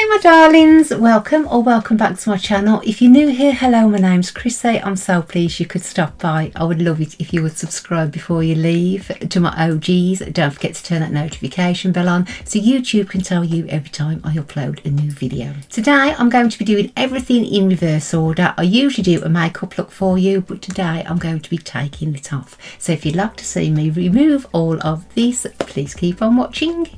my darlings, welcome back to my channel. If you're new here, hello, my name's Chrissy. I'm so pleased you could stop by. I would love it if you would subscribe before you leave. To my OGs, don't forget to turn that notification bell on so YouTube can tell you every time I upload a new video. Today I'm going to be doing everything in reverse order. I usually do a makeup look for you, but today I'm going to be taking it off. So if you'd like to see me remove all of this, please keep on watching.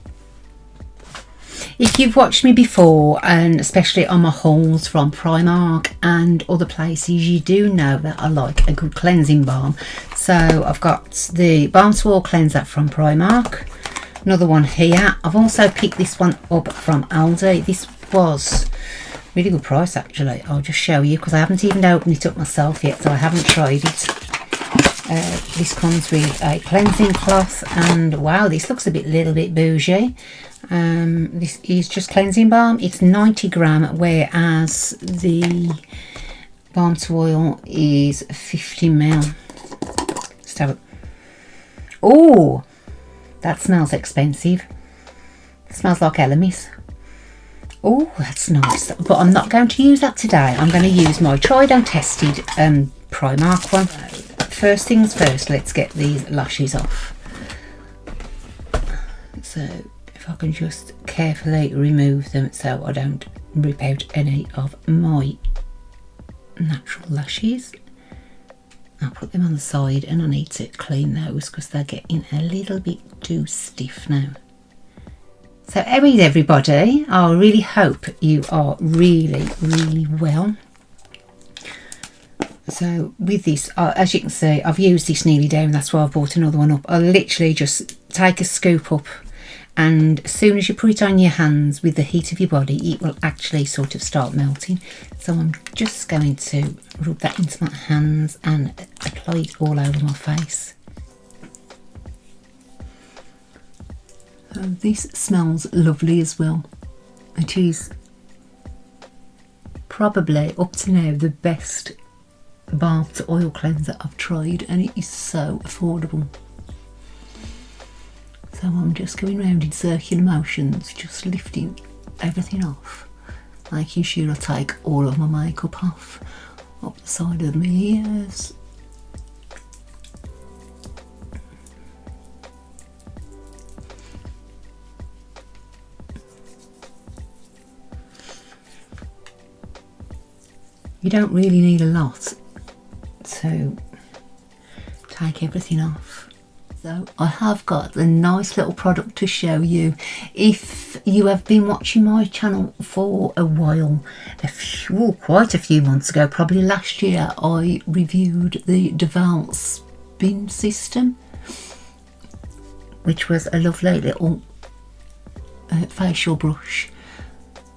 If you've watched me before, and especially on my hauls from Primark and other places, you do know that I like a good cleansing balm. So I've got the Balm Swole Cleanser from Primark, another one here. I've also picked this one up from Aldi. This was really good price actually. I'll just show you because I haven't even opened it up myself yet, so I haven't tried it. This comes with a cleansing cloth, and wow, this looks a little bit bougie. This is just cleansing balm. It's 90 gram, whereas the Balm Swole is 50 ml. Let's have it. Oh, that smells expensive. It smells like Elemis. Oh, that's nice. But I'm not going to use that today. I'm going to use my tried and tested Primark one. First things first, let's get these lashes off. So if I can just carefully remove them so I don't rip out any of my natural lashes. I'll put them on the side, and I need to clean those because they're getting a little bit too stiff now. So how is everybody? I really hope you are really well. So with this, as you can see, I've used this nearly down, that's why I've bought another one up. I literally just take a scoop up, and as soon as you put it on your hands with the heat of your body, it will actually sort of start melting. So I'm just going to rub that into my hands and apply it all over my face. So this smells lovely as well. It is probably up to now the best balm to oil cleanser I've tried, and it is so affordable. So I'm just going round in circular motions, just lifting everything off, making sure I take all of my makeup off, up the side of my ears. You don't really need a lot to take everything off. So I have got a nice little product to show you. If you have been watching my channel for a while, quite a few months ago, probably last year, I reviewed the Duvolle spin system, which was a lovely little facial brush.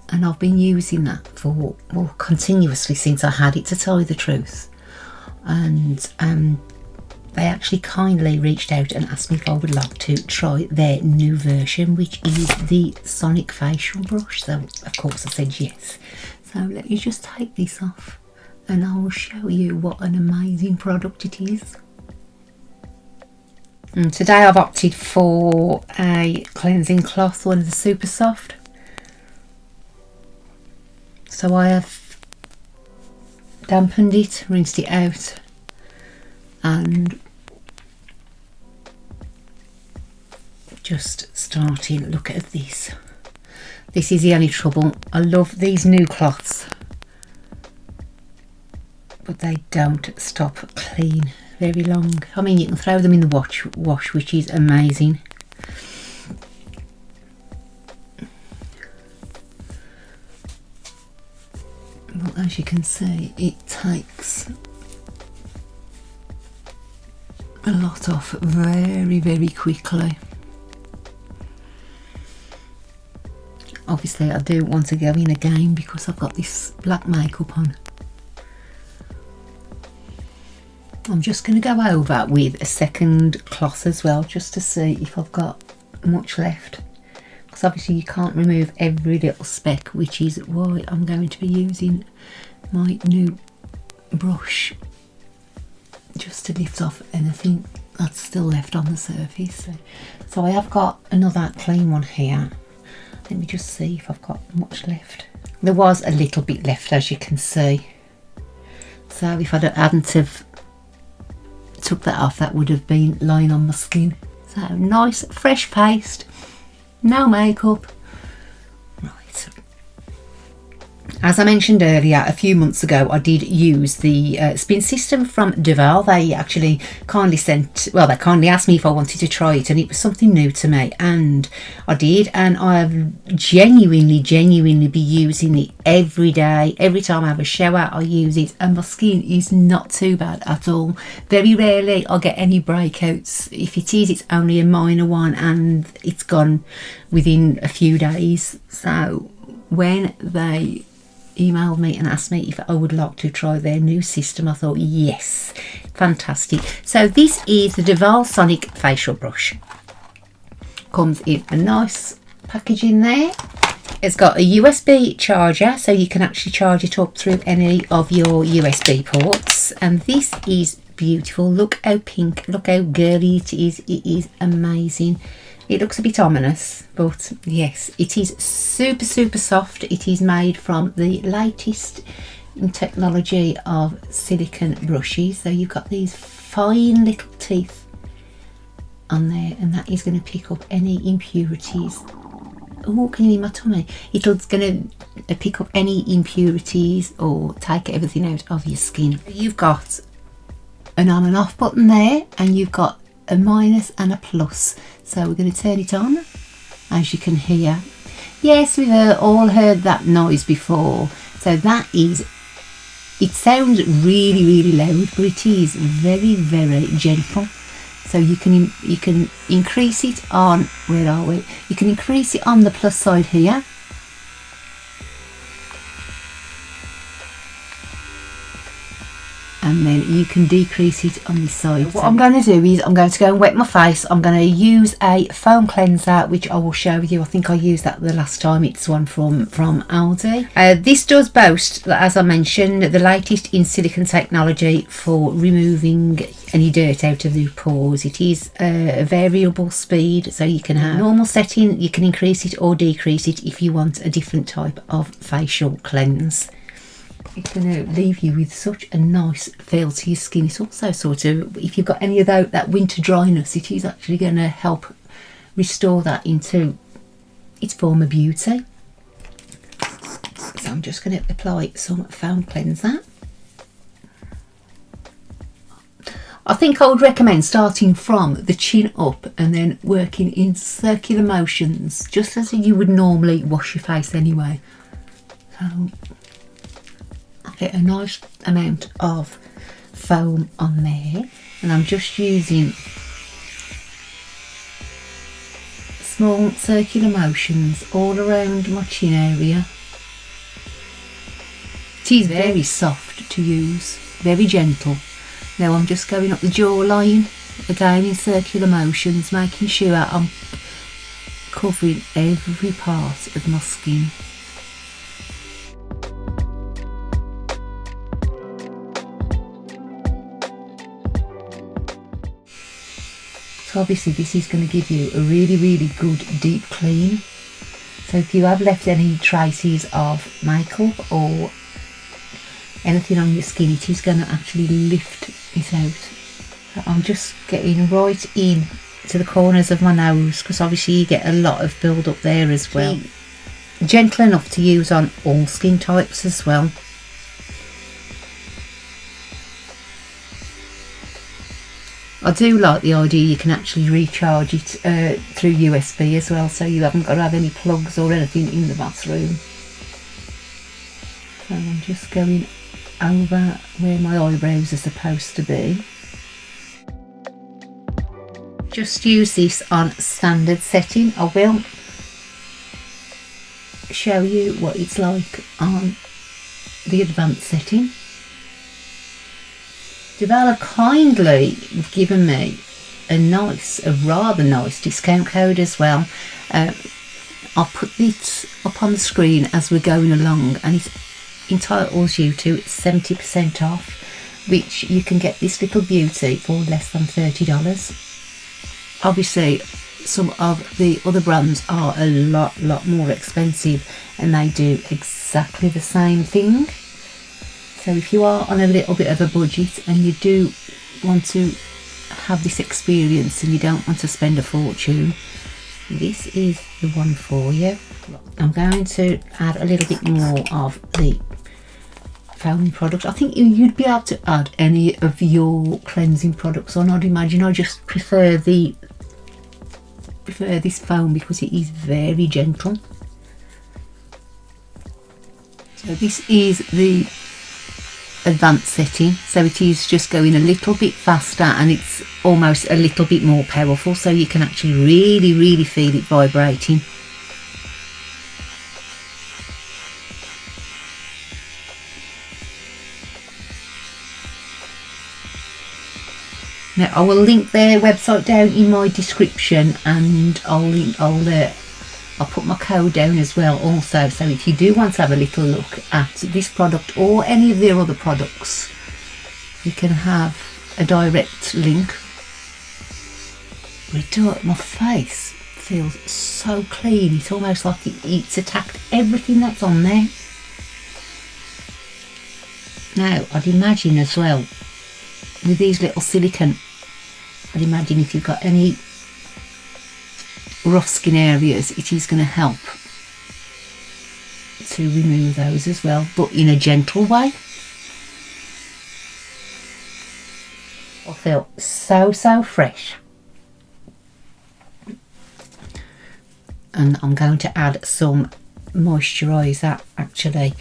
And I've been using that for, well, continuously since I had it, to tell you the truth. And they actually kindly reached out and asked me if I would like to try their new version, which is the Sonic facial brush. So of course I said yes. So let me just take this off and I will show you what an amazing product it is. And today I've opted for a cleansing cloth, one of the super soft. So I have dampened it, rinsed it out, and just starting. Look at this. This is the only trouble. I love these new cloths, but they don't stop clean very long. I mean, you can throw them in the wash, which is amazing. Well, as you can see, it takes a lot off very quickly. Obviously I do want to go in again because I've got this black makeup on. I'm just going to go over with a second cloth as well, just to see if I've got much left, because obviously you can't remove every little speck, which is why I'm going to be using my new brush just to lift off anything that's still left on the surface. So I have got another clean one here, Let me just see if I've got much left. There was a little bit left, as you can see. So if I hadn't have took that off, that would have been lying on my skin. So nice fresh paste, no makeup. Right. As I mentioned earlier, a few months ago, I did use the spin system from Duvolle. They actually kindly they kindly asked me if I wanted to try it, and it was something new to me, and I did, and I've genuinely be using it every day. Every time I have a shower, I use it, and my skin is not too bad at all. Very rarely I get any breakouts. If it is, it's only a minor one, and it's gone within a few days. So when they emailed me and asked me if I would like to try their new system, I thought, yes, fantastic. So this is the Duvolle Sonic facial brush. Comes in a nice packaging there. It's got a USB charger, so you can actually charge it up through any of your USB ports, and this is beautiful. Look how pink, look how girly it is. It is amazing. It looks a bit ominous, but yes, it is super soft. It is made from the latest in technology of silicone brushes. So you've got these fine little teeth on there, and that is going to pick up any impurities. Oh, can you hear my tummy? It's going to pick up any impurities or take everything out of your skin. You've got an on and off button there, and you've got a minus and a plus. So we're going to turn it on, as you can hear. Yes, we've all heard that noise before. So that is, it sounds really loud, but it is very gentle. So you can increase it on, where are we? You can increase it on the plus side here. And then you can decrease it on this side. What I'm going to do is I'm going to go and wet my face. I'm going to use a foam cleanser, which I will share with you. I think I used that the last time. It's one from Aldi. This does boast, as I mentioned, the latest in silicone technology for removing any dirt out of the pores. It is a variable speed, so you can have normal setting, you can increase it or decrease it if you want a different type of facial cleanse. It's going to leave you with such a nice feel to your skin. It's also sort of, if you've got any of that winter dryness, it is actually going to help restore that into its former beauty. So I'm just going to apply some foam cleanser. I think I would recommend starting from the chin up and then working in circular motions, just as you would normally wash your face anyway. So I get a nice amount of foam on there, and I'm just using small circular motions all around my chin area. It is very soft to use, very gentle. Now I'm just going up the jawline, again in circular motions, making sure I'm covering every part of my skin. So obviously this is going to give you a really good deep clean. So if you have left any traces of makeup or anything on your skin, it is going to actually lift it out. So I'm just getting right in to the corners of my nose, because obviously you get a lot of build up there as well. Gentle enough to use on all skin types as well. I do like the idea you can actually recharge it through USB as well, so you haven't got to have any plugs or anything in the bathroom. So I'm just going over where my eyebrows are supposed to be. Just use this on standard setting. I will show you what it's like on the advanced setting. Duvolle have kindly given me a rather nice discount code as well. I'll put it up on the screen as we're going along, and it entitles you to 70% off, which you can get this little beauty for less than $30. Obviously some of the other brands are a lot more expensive, and they do exactly the same thing. So if you are on a little bit of a budget and you do want to have this experience and you don't want to spend a fortune, this is the one for you. I'm going to add a little bit more of the foaming product. I think you'd be able to add any of your cleansing products on. I'd imagine I just prefer this foam because it is very gentle. So this is the advanced setting, so it is just going a little bit faster and it's almost a little bit more powerful, so you can actually really feel it vibrating. Now I will link their website down in my description, and I'll put my code down as well also, so if you do want to have a little look at this product or any of their other products, you can have a direct link. My face feels so clean, it's almost like it's attacked everything that's on there. Now I'd imagine as well, with these little silicone, I'd imagine if you've got any rough skin areas, it is going to help to remove those as well, but in a gentle way. I feel so fresh. And I'm going to add some moisturiser actually.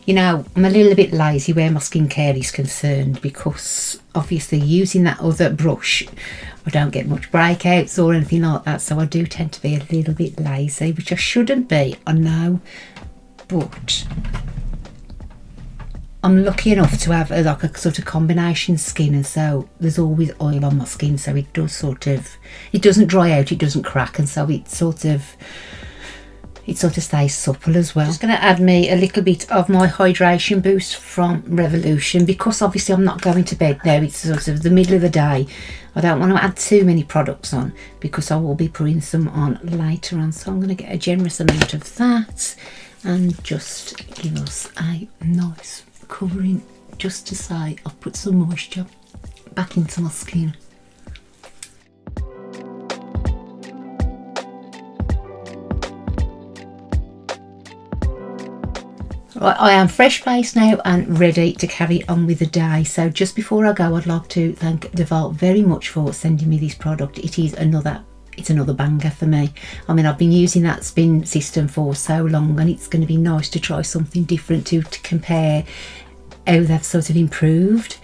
You know, I'm a little bit lazy where my skincare is concerned, because obviously using that other brush I don't get much breakouts or anything like that, so I do tend to be a little bit lazy, which I shouldn't be, I know, but I'm lucky enough to have like a sort of combination skin, and so there's always oil on my skin, so it doesn't dry out, it doesn't crack, and so it sort of stays supple as well. Just going to add me a little bit of my hydration boost from Revolution, because obviously I'm not going to bed now, it's sort of the middle of the day. I don't want to add too many products on because I will be putting some on later on, so I'm going to get a generous amount of that and just give us a nice covering, just to say I've put some moisture back into my skin. Right, I am fresh faced now and ready to carry on with the day. So just before I go, I'd like to thank Duvolle very much for sending me this product. It's another banger for me. I mean, I've been using that spin system for so long, and it's going to be nice to try something different to compare how they've sort of improved.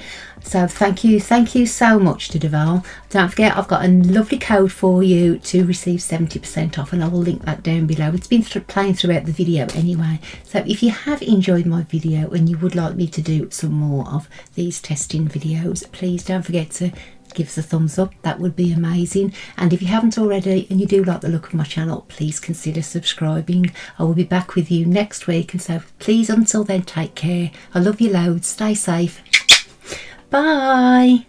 So thank you so much to Duvolle. Don't forget, I've got a lovely code for you to receive 70% off, and I will link that down below. It's been playing throughout the video anyway, so if you have enjoyed my video and you would like me to do some more of these testing videos, please don't forget to give us a thumbs up. That would be amazing. And if you haven't already and you do like the look of my channel, please consider subscribing. I will be back with you next week, and so please, until then, take care. I love you loads. Stay safe. Bye.